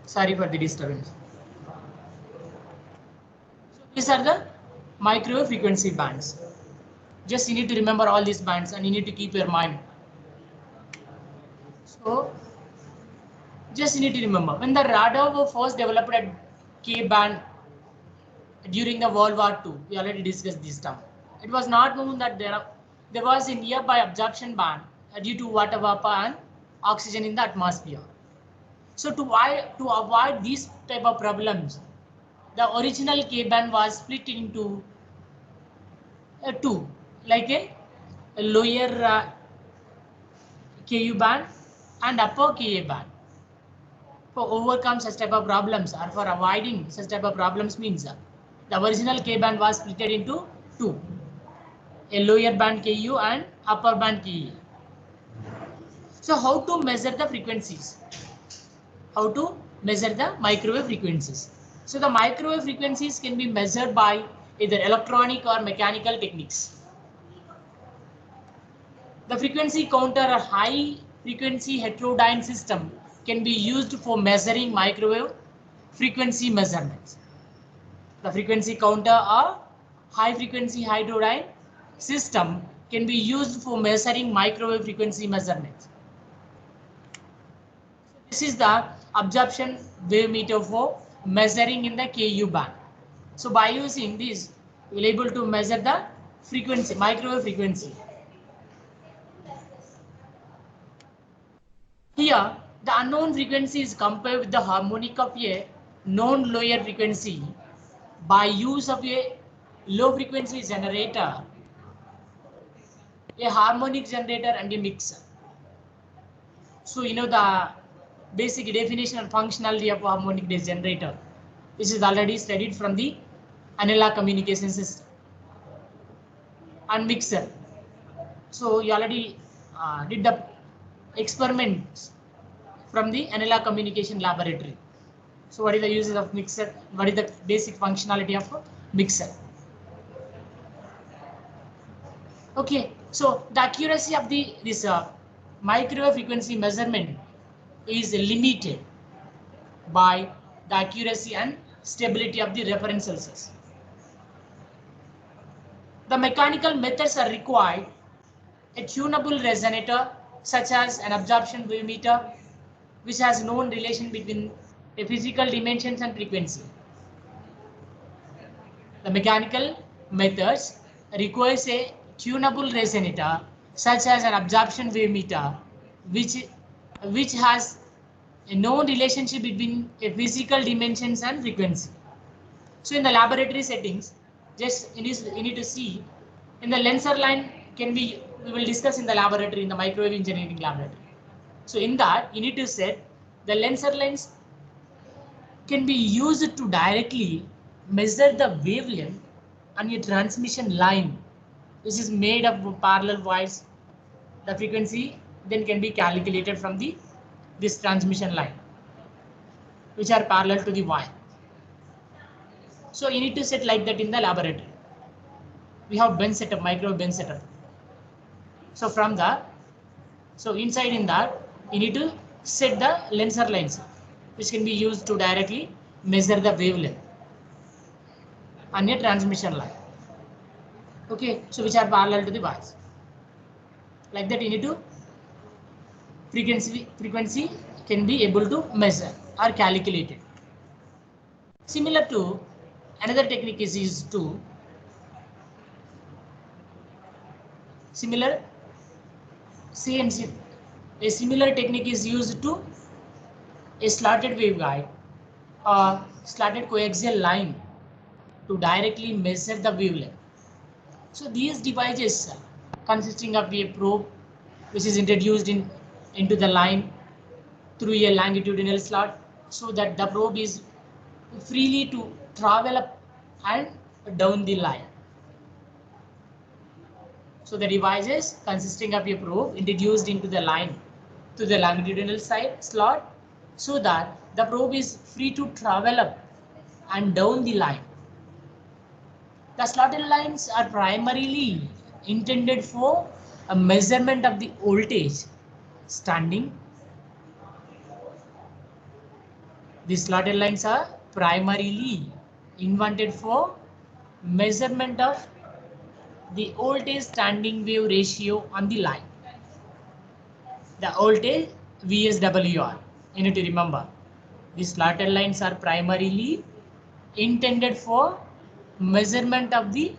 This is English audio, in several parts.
Sorry for the disturbance. So these are the microwave frequency bands. Just you need to remember all these bands and you need to keep your mind. So just you need to remember when the radar were first developed at K band during the World War II. We already discussed this term. It was not known that there was a nearby absorption band due to water vapor and oxygen in the atmosphere. So to avoid these type of problems, the original K band was split into two, like a lower Ku band and upper Ka band. For overcome such type of problems or for avoiding such type of problems means the original K band was split into two, a lower band Ku and upper band Ka. So how to measure the frequencies? How to measure the microwave frequencies? So the microwave frequencies can be measured by either electronic or mechanical techniques. The frequency counter, a high frequency heterodyne system, can be used for measuring microwave frequency measurements. The frequency counter or high frequency heterodyne system can be used for measuring microwave frequency measurements. This is the absorption wave meter for measuring in the Ku band. So by using this, we will able to measure the frequency, microwave frequency. Here, the unknown frequency is compared with the harmonic of a known lower frequency by use of a low frequency generator, a harmonic generator and a mixer. So you know the basic definition and functionality of a harmonic generator. This is already studied from the analog communication system and mixer. So you already did the experiments from the analog communication laboratory. So what is the uses of mixer? What is the basic functionality of a mixer? Okay, so the accuracy of this microwave frequency measurement is limited by the accuracy and stability of the reference sources. The mechanical methods are required. A tunable resonator such as an absorption wave meter, which has known relation between a physical dimensions and frequency. The mechanical methods requires a tunable resonator such as an absorption wave meter, which has a known relationship between a physical dimensions and frequency. So in the laboratory settings, just you need to see in the Lenser line we will discuss in the laboratory, in the microwave engineering laboratory. So in that you need to set the Lenser lines can be used to directly measure the wavelength on a transmission line which is made of parallel wires. The frequency then can be calculated from this transmission line which are parallel to the wire. So you need to set like that in the laboratory. We have bench setup, microwave bench setup. So from that, so inside in that, you need to set the Lenser lines, which can be used to directly measure the wavelength on a transmission line. Okay, so which are parallel to the wires. Like that, you need to frequency can be able to measure or calculate it. Similar to another technique is used to CNC. A similar technique is used to a slotted waveguide or slotted coaxial line to directly measure the wavelength. So these devices consisting of a probe which is introduced into the line through a longitudinal slot so that the probe is freely to travel up and down the line. So the devices consisting of a probe introduced into the line to the longitudinal slot so that the probe is free to travel up and down the line. The slotted lines are primarily intended for a measurement of the voltage standing These slotted lines are primarily invented for measurement of the voltage standing wave ratio on the line. The voltage VSWR. You need to remember. These slotted lines are primarily intended for measurement of the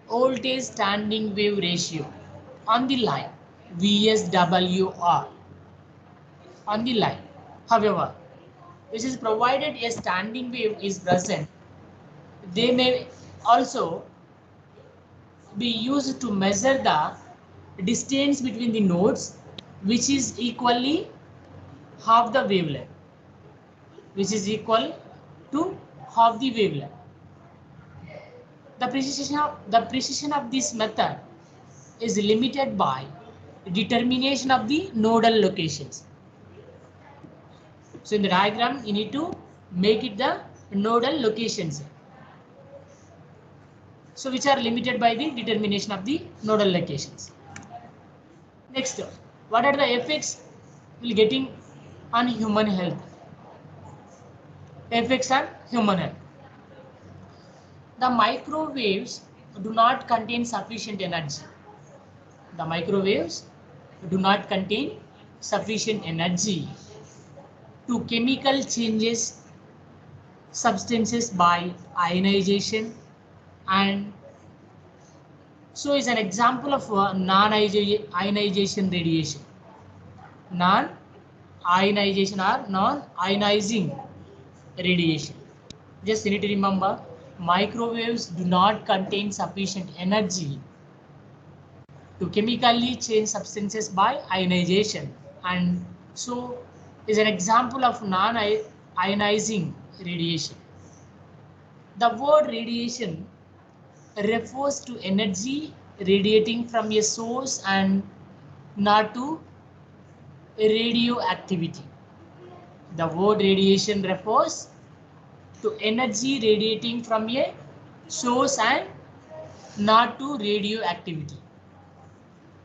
voltage standing wave ratio on the line, VSWR, on the line. However, which is provided a standing wave is present, they may also be used to measure the distance between the nodes, which is equally half the wavelength, which is equal to half the wavelength. The precision of this method is limited by determination of the nodal locations. So in the diagram, you need to make it the nodal locations. So which are limited by the determination of the nodal locations. Next, what are the effects will getting on human health? Effects on human health. The microwaves do not contain sufficient energy. The microwaves do not contain sufficient energy to chemical changes substances by ionization, and so is an example of non-ionization radiation. Non-ionization or non-ionizing radiation. Just you need to remember, microwaves do not contain sufficient energy to chemically change substances by ionization, and so is an example of non-ionizing radiation. The word radiation refers to energy radiating from a source and not to radioactivity. The word radiation refers to energy radiating from a source and not to radioactivity.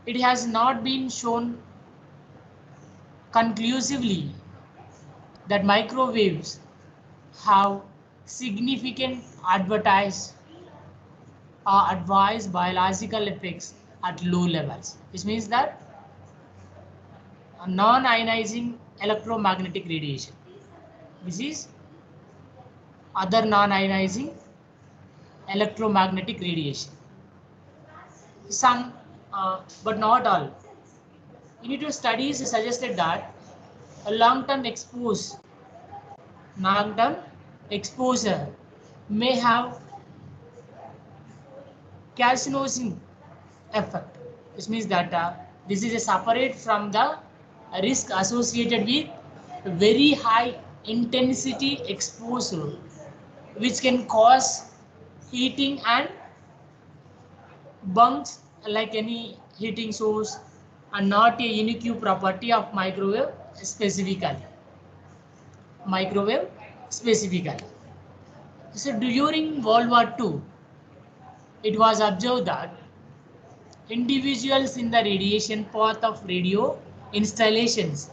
It has not been shown conclusively that microwaves have significant adverse biological effects at low levels, which means that a non-ionizing electromagnetic radiation. This is other non-ionizing electromagnetic radiation. Some, but not all. In it, studies suggested that a long-term exposure may have carcinogen effect, which means that this is a separate from the risk associated with very high intensity exposure, which can cause heating and burns like any heating source, and not a unique property of microwave specifically. Microwave specifically. So during World War II, it was observed that individuals in the radiation path of radio installations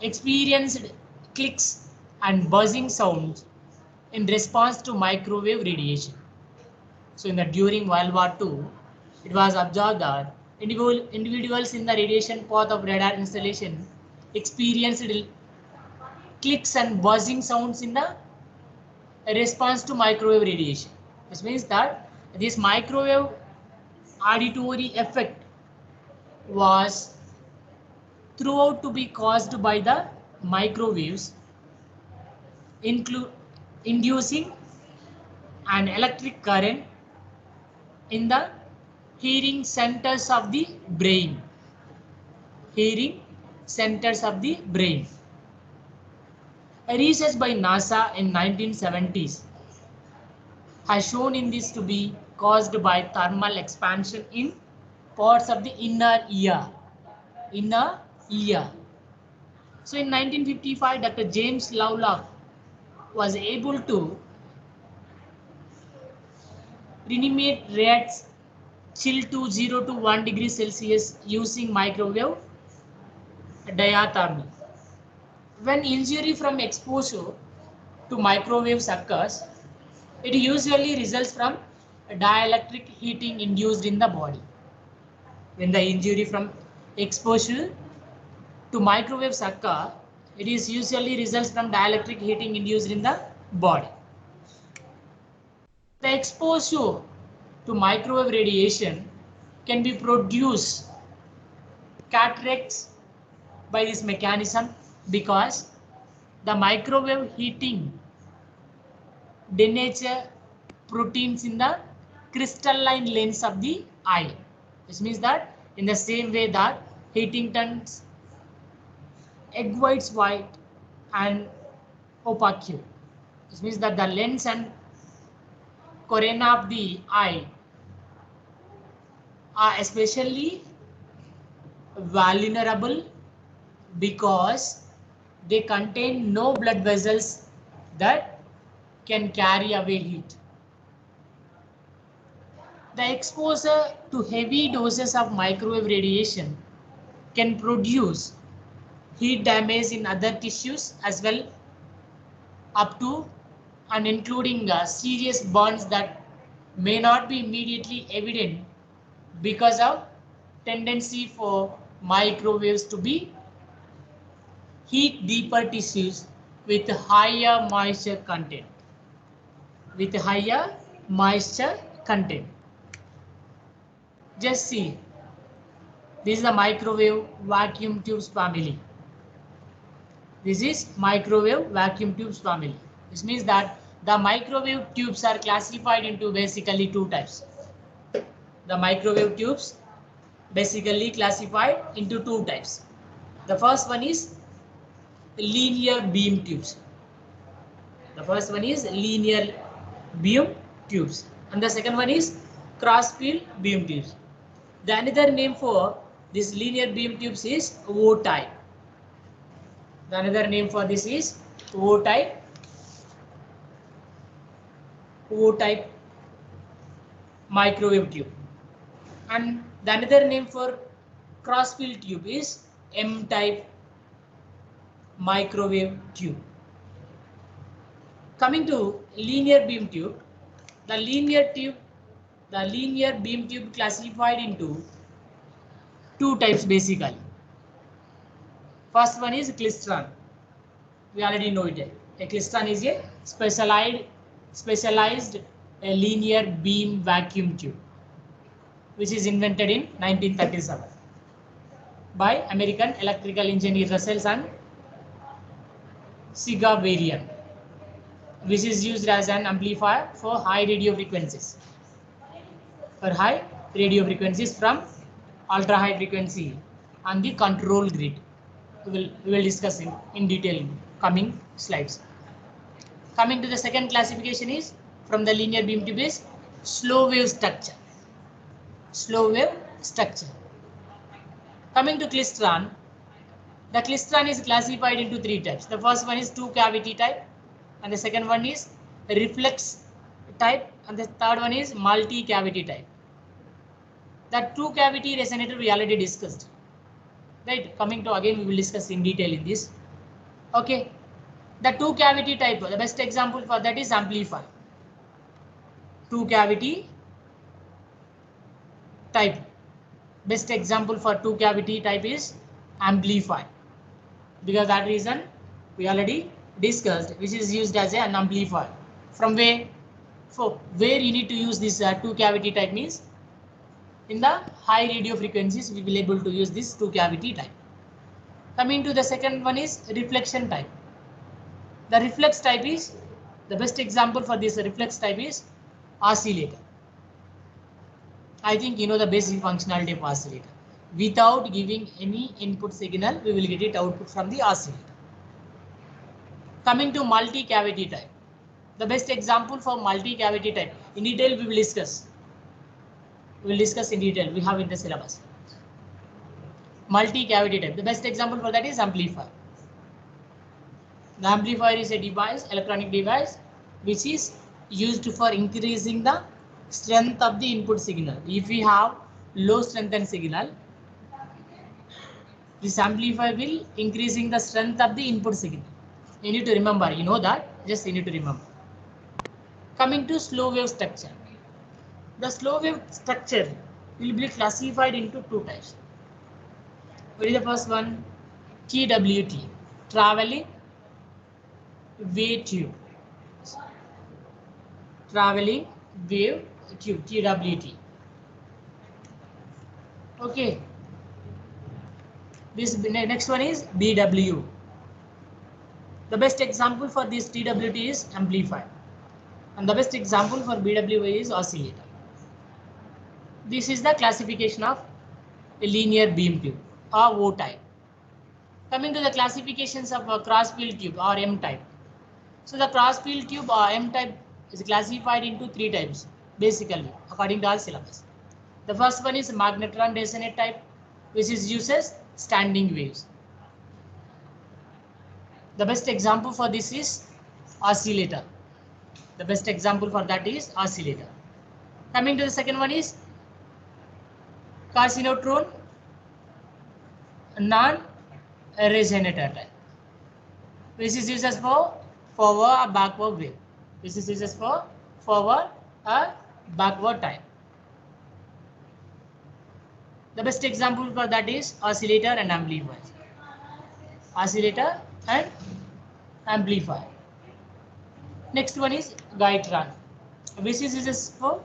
experienced clicks and buzzing sounds in response to microwave radiation. So during World War II, it was observed that individuals in the radiation path of radar installation experienced clicks and buzzing sounds in the response to microwave radiation. This means that this microwave auditory effect was throughout to be caused by the microwaves, inducing an electric current in the hearing centers of the brain. Hearing centers of the brain. A research by NASA in 1970s has shown in this to be caused by thermal expansion in parts of the inner ear. So in 1955, Dr. James Lovelock was able to reanimate rats chill to 0 to 1 degree Celsius using microwave diathermy, When injury from exposure to microwaves occurs, it usually results from dielectric heating induced in the body. When the injury from exposure to microwaves occur, it is usually results from dielectric heating induced in the body. The exposure to microwave radiation can be produced cataracts by this mechanism because the microwave heating denature proteins in the crystalline lens of the eye. This means that in the same way that heating turns egg whites white and opaque. This means that the lens and cornea of the eye are especially vulnerable because they contain no blood vessels that can carry away heat. The exposure to heavy doses of microwave radiation can produce heat damage in other tissues as well, up to and including serious burns that may not be immediately evident because of tendency for microwaves to be heat deeper tissues with higher moisture content. With higher moisture content. Just see, this is the microwave vacuum tubes family. This is microwave vacuum tubes family. This means that the microwave tubes are classified into basically two types. The microwave tubes basically classified into two types. The first one is linear beam tubes. The first one is linear beam tubes and the second one is cross field beam tubes. The another name for this linear beam tubes is O-type. The another name for this is O-type microwave tube. And the another name for cross field tube is M-type microwave tube. Coming to linear beam tube, the linear beam tube classified into two types basically. First one is klystron. We already know it. A klystron is a specialized linear beam vacuum tube, which is invented in 1937 by American electrical engineer Russell and Sigavarian, which is used as an amplifier for high radio frequencies. For high radio frequencies from ultra high frequency on the control grid. We will discuss in detail in coming slides. Coming to the second classification is from the linear beam tube is slow wave structure. Slow wave structure. Coming to klystron, the klystron is classified into three types. The first one is two cavity type, and the second one is reflex type, and the third one is multi cavity type. That two cavity resonator we already discussed. Right, coming to again we will discuss in detail in this. Okay, the two cavity type, the best example for that is amplifier. Two cavity type. Best example for two cavity type is amplifier. Because that reason we already discussed, which is used as an amplifier. From where? For where you need to use this two cavity type means in the high radio frequencies we will able to use this two cavity type. Coming to the second one is reflection type. The reflex type is the best example for this reflex type is oscillator. I think you know the basic functionality of oscillator. Without giving any input signal, we will get it output from the oscillator. Coming to multi-cavity type. The best example for multi-cavity type. In detail we will discuss. We will discuss in detail. We have in the syllabus. Multi-cavity type. The best example for that is amplifier. The amplifier is a device, electronic device, which is used for increasing the strength of the input signal. If we have low strength and signal, This amplifier will increasing the strength of the input signal. You need to remember, you know that, just you need to remember. Coming to slow wave structure. The slow wave structure will be classified into two types. What is the first one? TWT, traveling wave tube. Traveling wave tube, TWT. Okay. This next one is BW. The best example for this TWT is amplifier, and the best example for BW is oscillator. This is the classification of a linear beam tube or O type. Coming to the classifications of a cross field tube or M type. So the cross field tube or M type is classified into three types basically according to our syllabus. The first one is magnetron resonate type, which is uses standing waves. The best example for this is oscillator. The best example for that is oscillator. Coming to the second one is carcinotron non-resonator type. This is used for forward or backward wave. This is used for forward or backward type. The best example for that is oscillator and amplifier. Oscillator and amplifier. Next one is Gaitran. This is used for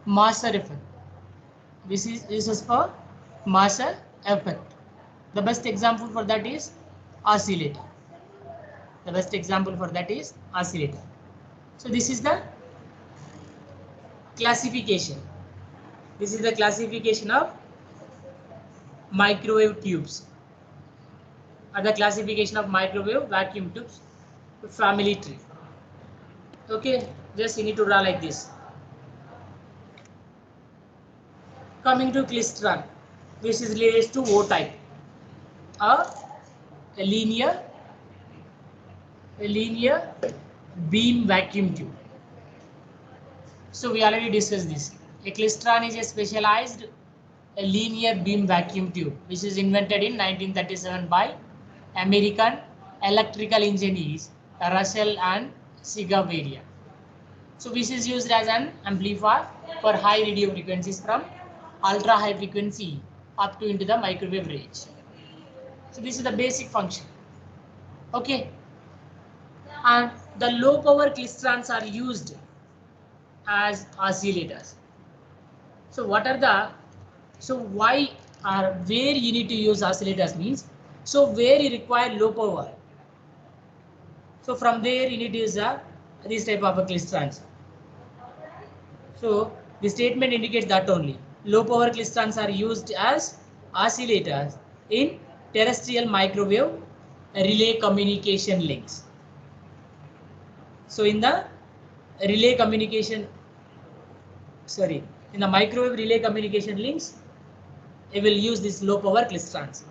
master effect. This is used for master effect. The best example for that is oscillator. The best example for that is oscillator. So this is the classification. This is the classification of microwave tubes, or the classification of microwave vacuum tubes family tree. Okay, just you need to draw like this. Coming to klystron, this is related to O type, a linear beam vacuum tube. So we already discussed this. A klystron is a specialized linear beam vacuum tube which is invented in 1937 by American electrical engineers Russell and Sigavaria. So this is used as an amplifier for high radio frequencies from ultra high frequency up to into the microwave range. So this is the basic function. Okay. And the low power klystrons are used as oscillators. So what are the, so why or where you need to use oscillators means, so where you require low power, so from there you need to use this type of a klystrons. So the statement indicates that only low power klystrons are used as oscillators in terrestrial microwave relay communication links. So in the relay communication, in the microwave relay communication links, it will use this low power klystrons,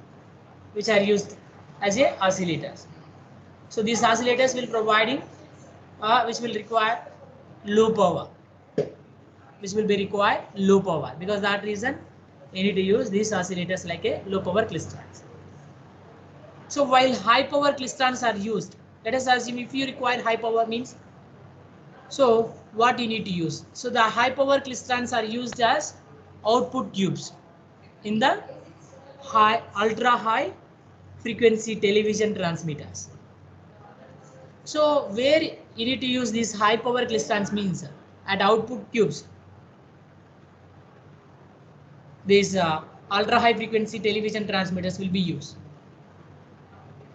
which are used as a oscillators. So these oscillators will providing, which will require low power, because that reason you need to use these oscillators like a low power klystrons. So while high power klystrons are used, let us assume if you require high power means, so what you need to use? So the high power klystrons are used as output tubes in the ultra high frequency television transmitters. So where you need to use these high power klystrons means at output tubes. These ultra high frequency television transmitters will be used,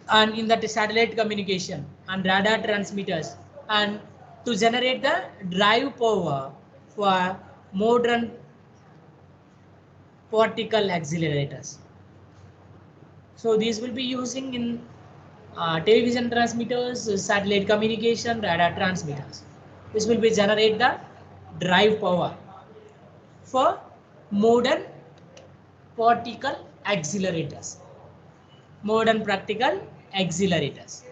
and in the satellite communication and radar transmitters, and to generate the drive power for modern particle accelerators. So these will be using in television transmitters, satellite communication, radar transmitters. This will be generate the drive power for modern particle accelerators. Modern practical accelerators.